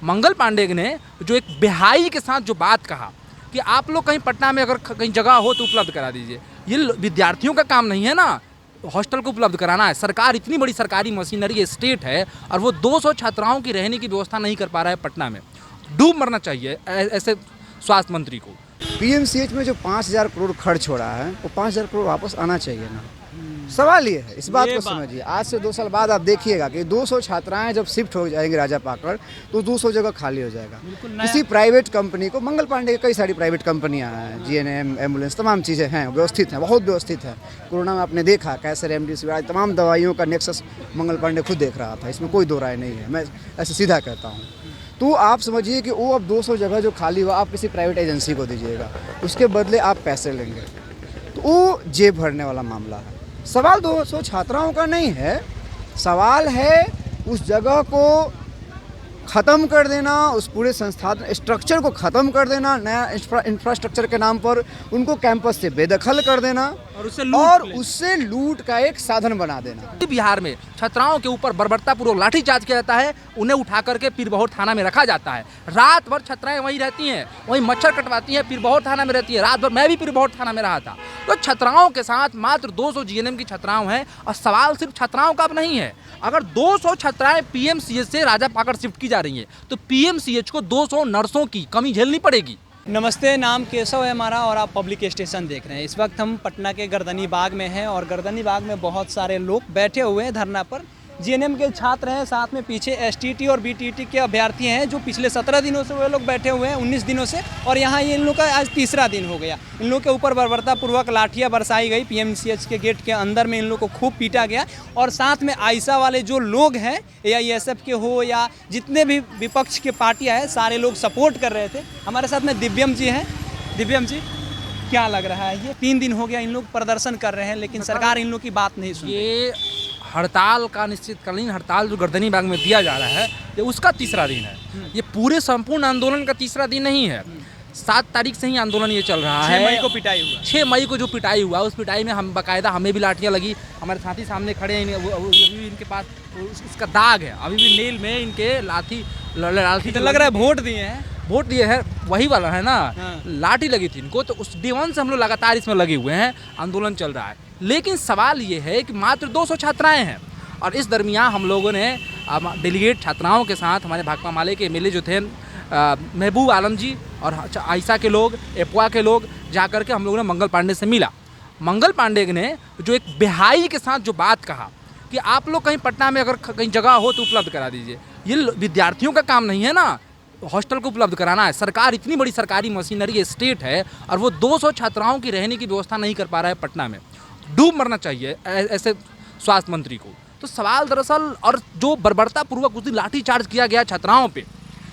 मंगल पांडे ने जो एक बेहाई के साथ जो बात कहा कि आप लोग कहीं पटना में अगर कहीं जगह हो तो उपलब्ध करा दीजिए, ये विद्यार्थियों का काम नहीं है ना हॉस्टल को उपलब्ध कराना है। सरकार इतनी बड़ी सरकारी मशीनरी स्टेट है और वो 200 छात्राओं की रहने की व्यवस्था नहीं कर पा रहा है पटना में। डूब मरना चाहिए ऐसे स्वास्थ्य मंत्री को। पीएमसीएच में जो 5,000 करोड़ खर्च हो रहा है वो 5,000 करोड़ वापस आना चाहिए ना। सवाल ये है, इस बात को समझिए। आज से 2 साल बाद आप देखिएगा कि 200 छात्राएं जब शिफ्ट हो जाएंगे राजा पाकड़ तो 200 जगह खाली हो जाएगा। किसी प्राइवेट कंपनी को, मंगल पांडे की कई सारी प्राइवेट कंपनियां हैं, जीएनएम, एम्बुलेंस, तमाम चीज़ें हैं, व्यवस्थित हैं, बहुत व्यवस्थित है। कोरोना में आपने देखा कैसे रेमडेसिविर तमाम दवाइयों का नेक्सस मंगल पांडे खुद देख रहा था, इसमें कोई दो राय नहीं है, मैं ऐसे सीधा कहता हूँ। तो आप समझिए कि वो अब 200 जगह जो खाली हुआ आप किसी प्राइवेट एजेंसी को दीजिएगा, उसके बदले आप पैसे लेंगे, तो वो जेब भरने वाला मामला है। सवाल 200 छात्राओं का नहीं है, सवाल है उस जगह को ख़त्म कर देना, उस पूरे संस्थान स्ट्रक्चर को ख़त्म कर देना, नया इंफ्रास्ट्रक्चर के नाम पर उनको कैंपस से बेदखल कर देना और उससे लूट का एक साधन बना देना। बिहार में छात्राओं के ऊपर बर्बरतापूर्वक लाठीचार्ज किया जाता है, उन्हें उठा करके पीरबहोर थाना में रखा जाता है। रात भर छात्राएं वहीं रहती हैं, वहीं मच्छर कटवाती हैं, पीरबहोर थाना में रहती है। रात भर मैं भी पीरबहोर थाना में रहा था। तो छात्राओं के साथ मात्र 200 जीएनएम की छात्राओं हैं और सवाल सिर्फ छात्राओं का अब नहीं है। अगर 200 छात्राएं पीएमसीएच से राजा पाकड़ शिफ्ट की जा रही हैं तो पीएमसीएच को 200 नर्सों की कमी झेलनी पड़ेगी। नमस्ते, नाम केशव है हमारा और आप पब्लिक स्टेशन देख रहे हैं। इस वक्त हम पटना के गर्दनी बाग में हैं और गर्दनी बाग में बहुत सारे लोग बैठे हुए हैं धरना पर। जीएनएम के छात्र हैं, साथ में पीछे एसटीटी और बीटीटी के अभ्यर्थी हैं जो पिछले 17 दिनों से वे लोग बैठे हुए हैं, 19 दिनों से, और यहाँ ये इन लोग का आज तीसरा दिन हो गया। इन लोग के ऊपर बर्बरतापूर्वक लाठियाँ बरसाई गई, पीएमसीएच के गेट के अंदर में इन लोग को खूब पीटा गया। और साथ में आइसा वाले जो लोग हैं, एआईएसएफ के हो या जितने भी विपक्ष के पार्टियाँ हैं, सारे लोग सपोर्ट कर रहे थे। हमारे साथ में दिव्यम जी हैं। दिव्यम जी, क्या लग रहा है, ये 3 दिन हो गया इन लोग प्रदर्शन कर रहे हैं लेकिन सरकार इन लोग की बात नहीं सुन रही। हड़ताल का निश्चितकालीन हड़ताल जो गर्दनी बाग में दिया जा रहा है ये उसका तीसरा दिन है। ये पूरे संपूर्ण आंदोलन का तीसरा दिन नहीं है। 7 तारीख से ही आंदोलन ये चल रहा है। 6 मई को पिटाई हुआ। 6 मई को जो पिटाई हुआ, उस पिटाई में हम बाकायदा हमें भी लाठियाँ लगी। हमारे साथी सामने खड़े हैं, अभी भी इनके पास उसका दाग है, अभी भी नेल में इनके लाठी तो लग रहा है वोट दिए हैं। वोट दिए हैं, वही वाला है ना। लाठी लगी थी इनको, तो उस D1 से हम लोग लगातार इसमें लगे हुए हैं, आंदोलन चल रहा है। लेकिन सवाल ये है कि मात्र 200 छात्राएं हैं और इस दरमियान हम लोगों ने डेलीगेट छात्राओं के साथ हमारे भाकपा माले के एमएलए जो थे महबूब आलम जी और आइसा के लोग, एपुआ के लोग, जा कर के हम लोगों ने मंगल पांडे से मिला। मंगल पांडे ने जो एक बेहाई के साथ जो बात कहा कि आप लोग कहीं पटना में अगर कहीं जगह हो तो उपलब्ध करा दीजिए, ये विद्यार्थियों का काम नहीं है ना हॉस्टल को उपलब्ध कराना है। सरकार इतनी बड़ी सरकारी मशीनरी स्टेट है और वो 200 छात्राओं की रहने की व्यवस्था नहीं कर पा रहा है पटना में। डूब मरना चाहिए ऐसे स्वास्थ्य मंत्री को। तो सवाल दरअसल, और जो बर्बरतापूर्वक उस दिन लाठीचार्ज किया गया छात्राओं पे,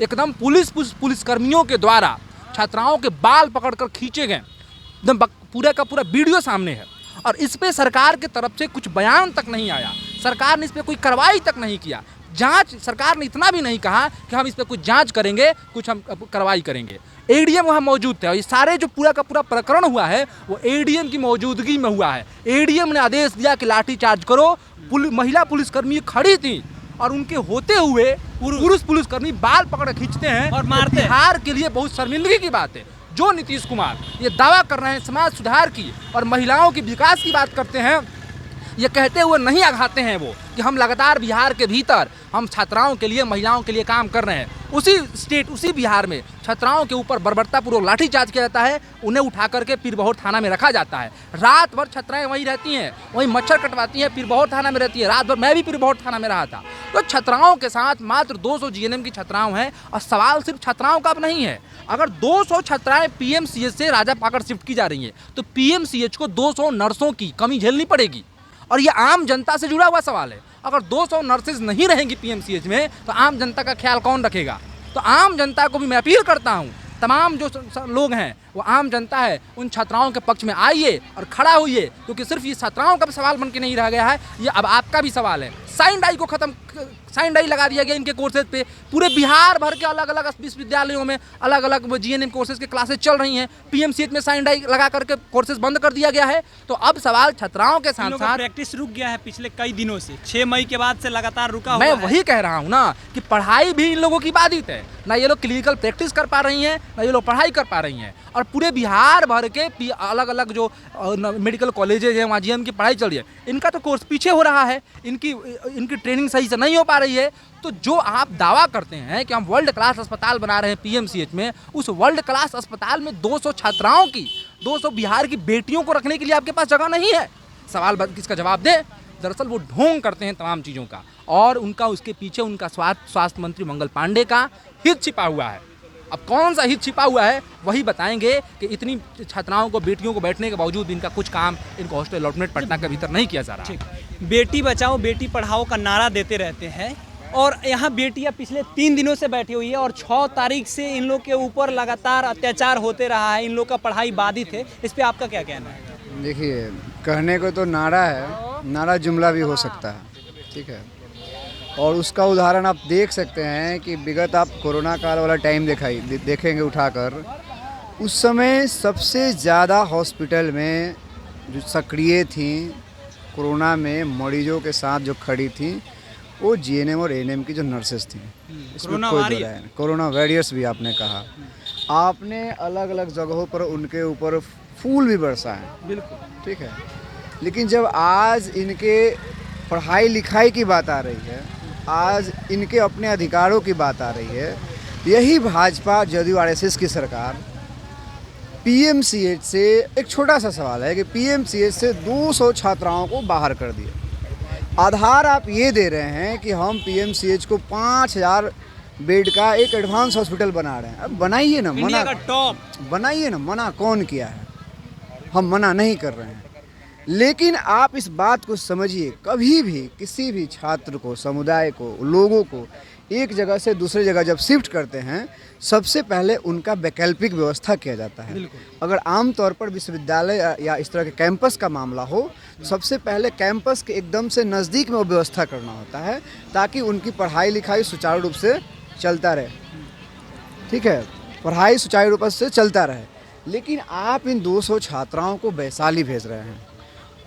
एकदम पुलिसकर्मियों के द्वारा छात्राओं के बाल पकड़कर खींचे गए, एकदम पूरा का पूरा वीडियो सामने है। और इस पे सरकार की तरफ से कुछ बयान तक नहीं आया, सरकार ने इस पर कोई कार्रवाई तक नहीं किया। जांच, सरकार ने इतना भी नहीं कहा कि हम इस पर कुछ जांच करेंगे, कुछ हम कार्रवाई करेंगे। एडीएम वहाँ मौजूद थे और ये सारे जो पूरा का पूरा प्रकरण हुआ है वो एडीएम की मौजूदगी में हुआ है। एडीएम ने आदेश दिया कि लाठीचार्ज करो। महिला पुलिसकर्मी खड़ी थी और उनके होते हुए पुरुष पुलिसकर्मी बाल पकड़ खींचते हैं और मारते हैं। बिहार के लिए बहुत शर्मिंदगी की बात है जो नीतीश कुमार ये दावा कर रहे हैं समाज सुधार की और महिलाओं की विकास की बात करते हैं, ये कहते हुए नहीं आघाते हैं वो कि हम लगातार बिहार के भीतर हम छात्राओं के लिए, महिलाओं के लिए काम कर रहे हैं। उसी स्टेट, उसी बिहार में छात्राओं के ऊपर बर्बरतापूर्वक लाठीचार्ज किया जाता है, उन्हें उठा करके पीरबहोर थाना में रखा जाता है। रात भर छात्राएं वहीं रहती हैं, वहीं मच्छर कटवाती हैं, पीरबहोर थाना में रहती है। रात भर मैं भी पीरबहोर थाना में रहा था। तो छात्राओं के साथ मात्र 200 जीएनएम की छात्राओं हैं और सवाल सिर्फ छात्राओं का अब नहीं है। अगर 200 छात्राएं पीएमसीएच से राजा पाकड़ शिफ्ट की जा रही हैं तो पीएमसीएच को 200 नर्सों की कमी झेलनी पड़ेगी। और ये आम जनता से जुड़ा हुआ सवाल है। अगर 200 नर्सेज नहीं रहेंगी पीएमसीएच में तो आम जनता का ख्याल कौन रखेगा। तो आम जनता को भी मैं अपील करता हूँ, तमाम जो लोग हैं वो आम जनता है, उन छात्राओं के पक्ष में आइए और खड़ा होइए, क्योंकि सिर्फ ये छात्राओं का सवाल बन के नहीं रह गया है, ये अब आपका भी सवाल है। साइन डाई को खत्म, साइन डाई लगा दिया गया इनके कोर्सेज पे। पूरे बिहार भर के अलग अलग विश्वविद्यालयों में अलग अलग जीएनएम कोर्सेज के क्लासेज चल रही हैं, पीएमसीएच में साइन डाई लगा करके कोर्सेज बंद कर दिया गया है। तो अब सवाल छात्राओं के साथ साथ प्रैक्टिस रुक गया है पिछले कई दिनों से, 6 मई के बाद से लगातार रुका मैं हुआ है। वही कह रहा हूँ ना कि पढ़ाई भी इन लोगों की बाधित है, ना ये लोग क्लिनिकल प्रैक्टिस कर पा रही हैं, ना ये लोग पढ़ाई कर पा रही हैं। और पूरे बिहार भर के अलग अलग जो मेडिकल कॉलेजेज हैं वहाँ जीएम की पढ़ाई चल रही है, इनका तो कोर्स पीछे हो रहा है, इनकी ट्रेनिंग सही से नहीं हो पा रही है। तो जो आप दावा करते हैं कि हम वर्ल्ड क्लास अस्पताल बना रहे हैं पीएमसीएच में, उस वर्ल्ड क्लास अस्पताल में 200 छात्राओं की, 200 बिहार की बेटियों को रखने के लिए आपके पास जगह नहीं है। सवाल किसका जवाब दें? दरअसल वो ढोंग करते हैं तमाम चीज़ों का, और उनका उसके पीछे उनका स्वास्थ्य मंत्री मंगल पांडे का हित छिपा हुआ है। अब कौन सा हित छिपा हुआ है वही बताएंगे कि इतनी छात्राओं को, बेटियों को बैठने के बावजूद इनका कुछ काम इनको हॉस्टल अलॉटमेंट पटना के भीतर नहीं किया जा रहा है। बेटी बचाओ बेटी पढ़ाओ का नारा देते रहते हैं, और यहाँ बेटियाँ पिछले 3 दिनों से बैठी हुई है, और 6 तारीख से इन लोग के ऊपर लगातार अत्याचार होते रहा है, इन लोग का पढ़ाई बाधित है। इस पर आपका क्या कहना है? देखिए, कहने को तो नारा है, नारा जुमला भी हो सकता है, ठीक है। और उसका उदाहरण आप देख सकते हैं कि विगत आप कोरोना काल वाला टाइम देखेंगे उठाकर, उस समय सबसे ज़्यादा हॉस्पिटल में जो सक्रिय थी, कोरोना में मरीजों के साथ जो खड़ी थी, वो जीएनएम और एएनएम की जो नर्सेस थी। इसमें कोई दो राय नहीं। कोरोना वॉरियर्स भी आपने कहा, आपने अलग अलग जगहों पर उनके ऊपर फूल भी बरसाए, बिल्कुल ठीक है। लेकिन जब आज इनके पढ़ाई लिखाई की बात आ रही है, आज इनके अपने अधिकारों की बात आ रही है, यही भाजपा जदयू आरएसएस की सरकार पीएमसीएच से, एक छोटा सा सवाल है कि पीएमसीएच से 200 छात्राओं को बाहर कर दिया। आधार आप ये दे रहे हैं कि हम पीएमसीएच को 5000 बेड का एक एडवांस हॉस्पिटल बना रहे हैं। अब बनाइए ना, मना टॉप बनाइए ना, मना कौन किया है? हम मना नहीं कर रहे हैं, लेकिन आप इस बात को समझिए, कभी भी किसी भी छात्र को, समुदाय को, लोगों को एक जगह से दूसरे जगह जब शिफ्ट करते हैं, सबसे पहले उनका वैकल्पिक व्यवस्था किया जाता है। अगर आम तौर पर विश्वविद्यालय या इस तरह के कैंपस का मामला हो, सबसे पहले कैंपस के एकदम से नज़दीक में वो व्यवस्था करना होता है, ताकि उनकी पढ़ाई लिखाई सुचारू रूप से चलता रहे, ठीक है, पढ़ाई सुचारू रूप से चलता रहे। लेकिन आप इन 200 छात्राओं को वैशाली भेज रहे हैं।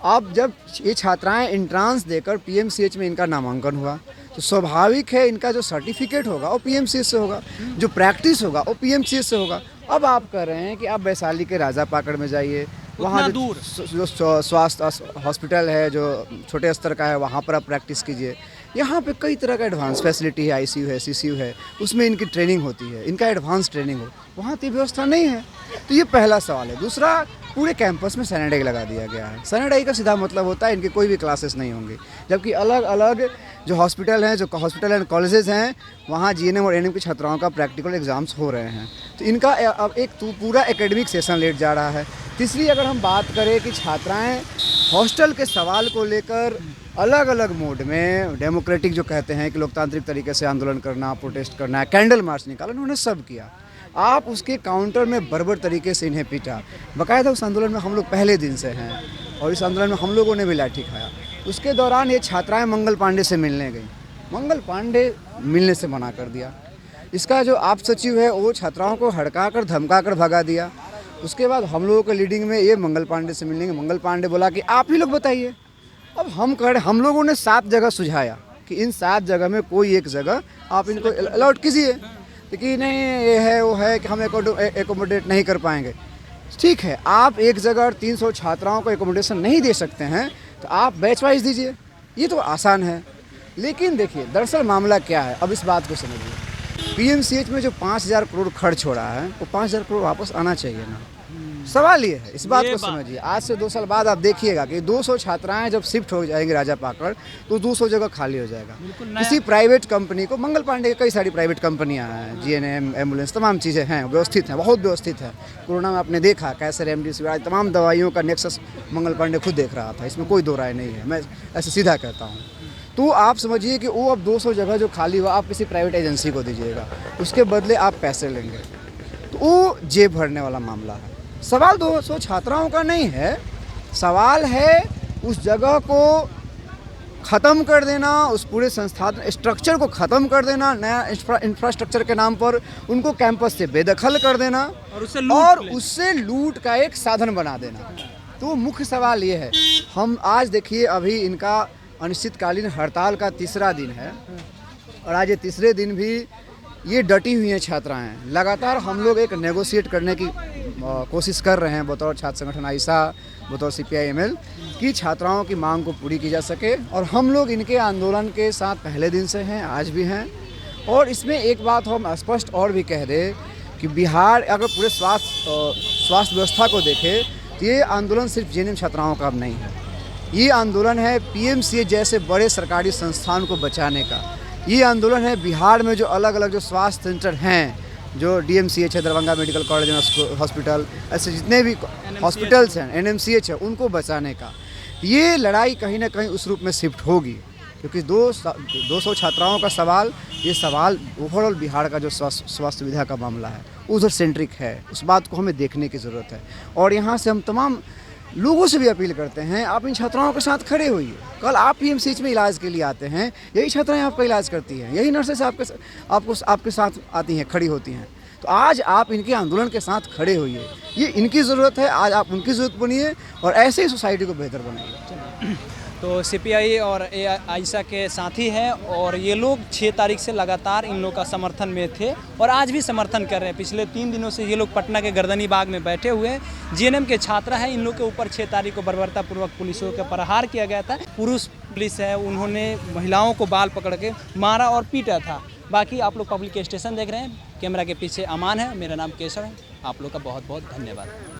अब जब ये छात्राएं एंट्रांस देकर पीएमसीएच में इनका नामांकन हुआ, तो स्वाभाविक है इनका जो सर्टिफिकेट होगा वो पीएमसीएच से होगा, जो प्रैक्टिस होगा वो पीएमसीएच से होगा। अब आप कह रहे हैं कि आप वैशाली के राजा पाकड़ में जाइए, वहाँ जो स्वास्थ्य हॉस्पिटल है जो छोटे स्तर का है, वहाँ पर आप प्रैक्टिस कीजिए। यहाँ पे कई तरह का एडवांस फैसिलिटी है, आईसीयू है, सीसीयू है, उसमें इनकी ट्रेनिंग होती है, इनका एडवांस ट्रेनिंग हो, वहाँ तो व्यवस्था नहीं है। तो ये पहला सवाल है। दूसरा, पूरे कैंपस में सैनिटाइज लगा दिया गया है। सैनिटाइज का सीधा मतलब होता है इनके कोई भी क्लासेस नहीं होंगे, जबकि अलग अलग जो हॉस्पिटल हैं, जो हॉस्पिटल एंड कॉलेजेस हैं, वहाँ जीएनएम और एएनएम की छात्राओं का प्रैक्टिकल एग्जाम्स हो रहे हैं। तो इनका अब एक पूरा एकेडमिक सेशन लेट जा रहा है। तीसरी, अगर हम बात करें कि छात्राएँ हॉस्टल के सवाल को लेकर अलग अलग मोड में, डेमोक्रेटिक जो कहते हैं कि लोकतांत्रिक तरीके से आंदोलन करना, प्रोटेस्ट करना, कैंडल मार्च निकाला, उन्होंने सब किया। आप उसके काउंटर में बर्बर तरीके से इन्हें पीटा। बाकायदा उस आंदोलन में हम लोग पहले दिन से हैं, और इस आंदोलन में हम लोगों ने भी लाठी खाया। उसके दौरान ये छात्राएं मंगल पांडे से मिलने गई, मंगल पांडे मिलने से मना कर दिया। इसका जो आप सचिव है वो छात्राओं को हड़का कर धमका कर भगा दिया। उसके बाद हम लोगों के लीडिंग में ये मंगल पांडे से मिलने, मंगल पांडे बोला कि आप ही लोग बताइए। अब हम कह रहे, हम लोगों ने 7 जगह सुझाया कि इन 7 जगह में कोई एक जगह आप इनको अलॉट कीजिए, लेकिन नहीं, ये है वो है कि हम एकोमोडेट नहीं कर पाएंगे। ठीक है, आप एक जगह 300 छात्राओं को एकोमोडेशन नहीं दे सकते हैं, तो आप बैच वाइज दीजिए, ये तो आसान है। लेकिन देखिए, दरअसल मामला क्या है, अब इस बात को समझिए। पीएमसीएच में जो 5000 करोड़ खर्च हो रहा है, वो 5000 करोड़ वापस आना चाहिए ना। सवाल ये है, इस बात को समझिए। आज से 2 साल बाद आप देखिएगा कि 200 छात्राएं जब शिफ्ट हो जाएंगी राजा पाकड़, तो 200 जगह खाली हो जाएगा। किसी प्राइवेट कंपनी को, मंगल पांडे की कई सारी प्राइवेट कंपनियां हैं, जीएनएम, एम्बुलेंस, तमाम चीज़ें हैं, व्यवस्थित हैं, बहुत व्यवस्थित है। कोरोना में आपने देखा कैसे रेमडेसिविर, तमाम दवाइयों का नेक्सस मंगल पांडे खुद देख रहा था, इसमें कोई दो राय नहीं है, मैं ऐसे सीधा कहता हूँ। तो आप समझिए कि वो अब 200 जगह जो खाली हुआ आप किसी प्राइवेट एजेंसी को दीजिएगा, उसके बदले आप पैसे लेंगे, तो वो जेब भरने वाला मामला है। सवाल 200 छात्राओं का नहीं है, सवाल है उस जगह को ख़त्म कर देना, उस पूरे संस्थान स्ट्रक्चर को ख़त्म कर देना, नया इंफ्रास्ट्रक्चर के नाम पर उनको कैंपस से बेदखल कर देना और उससे लूट का एक साधन बना देना। तो मुख्य सवाल ये है, हम आज देखिए अभी इनका अनिश्चितकालीन हड़ताल का तीसरा दिन है और आज ये तीसरे दिन भी ये डटी हुई हैं छात्राएं। लगातार हम लोग एक नेगोशिएट करने की कोशिश कर रहे हैं बतौर छात्र संगठन आइसा, बतौर CPI-ML की छात्राओं की मांग को पूरी की जा सके और हम लोग इनके आंदोलन के साथ पहले दिन से हैं, आज भी हैं। और इसमें एक बात हम स्पष्ट और भी कह दें कि बिहार अगर पूरे स्वास्थ्य व्यवस्था को देखें तो ये आंदोलन सिर्फ JNM छात्राओं का अब नहीं है, ये आंदोलन है PMCH जैसे बड़े सरकारी संस्थान को बचाने का। ये आंदोलन है बिहार में जो अलग अलग जो स्वास्थ्य सेंटर हैं, जो DMCH है, Darbhanga medical college and hospital, ऐसे जितने भी हॉस्पिटल्स हैं, NMCH है, उनको बचाने का। ये लड़ाई कहीं ना कहीं उस रूप में शिफ्ट होगी क्योंकि 200 छात्राओं का सवाल, ये सवाल ओवरऑल बिहार का जो स्वास्थ्य सुविधा का मामला है उधर सेंट्रिक है। उस बात को हमें देखने की ज़रूरत है और यहाँ से हम तमाम लोगों से भी अपील करते हैं, आप इन छात्राओं के साथ खड़े होइए। कल आप PMCH में इलाज के लिए आते हैं, यही छात्राएं आपका इलाज करती हैं, यही नर्सेस आपके साथ आती हैं, खड़ी होती हैं। तो आज आप इनके आंदोलन के साथ खड़े होइए, ये इनकी ज़रूरत है, आज आप उनकी ज़रूरत बनिए और ऐसे ही सोसाइटी को बेहतर बनाइए। तो CPI और आइसा के साथी हैं और ये लोग 6 तारीख से लगातार इन लोग का समर्थन में थे और आज भी समर्थन कर रहे हैं। पिछले 3 दिनों से ये लोग पटना के गर्दनी बाग में बैठे हुए हैं। JNM के छात्र हैं, इन लोग के ऊपर 6 तारीख को बर्बरतापूर्वक पुलिसों का प्रहार किया गया था। पुरुष पुलिस है, उन्होंने महिलाओं को बाल पकड़ के मारा और पीटा था। बाकी आप लोग पब्लिक स्टेशन देख रहे हैं, कैमरा के पीछे अमान है, मेरा नाम केशव है। आप लोग का बहुत बहुत धन्यवाद।